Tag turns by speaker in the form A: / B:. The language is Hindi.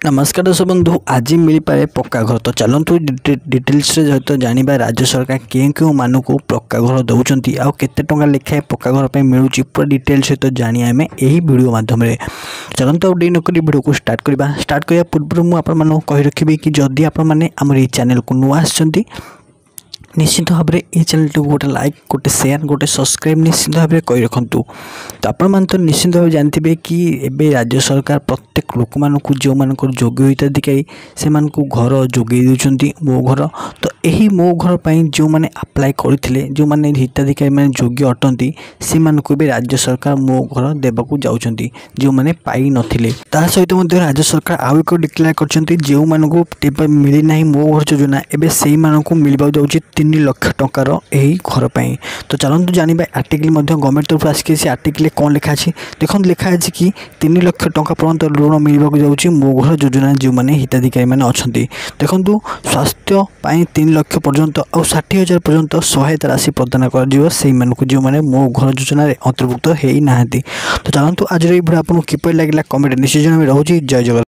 A: नमस्कार दर्शक बंधु आज मिल पाए पक्का घर तो चलतु डिटेल्स सहित जानवा राज्य सरकार क्यों मानू पक्का घर दौरान आउ केते टंका लेखाएं पक्का घर मिलूँ पूरा डिटेल्स सहित जाना आम यही वीडियो माध्यम चलते डे नक वीडियो को स्टार्ट करने पूर्व मुझे कही रखी कि जदि आपने चैनल को नुआ आसछंती निश्चित भाव में ये चैनल को गोटे लाइक गोटे शेयर गोटे सब्सक्राइब निश्चित भाव में कही रखु तो आपण तो निश्चित भाव जानते कि एबे राज्य सरकार प्रत्येक लोक मानक जो मान योग्य हिताधिकारी से घर जोगे दूसरी मो घर तो यही मो घर पर जो मैंने अप्लाई करते जो मैंने हिताधिकारी मैंने योग्य अटंती से राज्य सरकार मो घर देवाक जाऊँगी जो मैंने पाई नथिले ता सहित राज्य सरकार आउ एक डिक्लेयर कर जो मानक मिली ना मो घर योजना एवं से मिलवा जाऊँगी 3 लाख टंकार यही घर पर तो चलते जानवा आर्टिकल गवर्नमेंट तरफ आसिक आर्टिकल कौन लिखाई देखो लिखाई कि 3 लाख टंका पर्यंत ऋण मिलवाक जाऊँगी मो घर योजना जो मैंने हिताधिकारी मैंने अच्छा देखूँ स्वास्थ्य 3 लाख पर्यंत और 60,000 पर्यंत सहायता राशि प्रदान कर जो मैंने मो घर योजना अंतर्भुक्त हो ना तो चलते आज वीडियो आपको किपर लगे कमेंट निश्चय रोचे जय जगन्नाथ।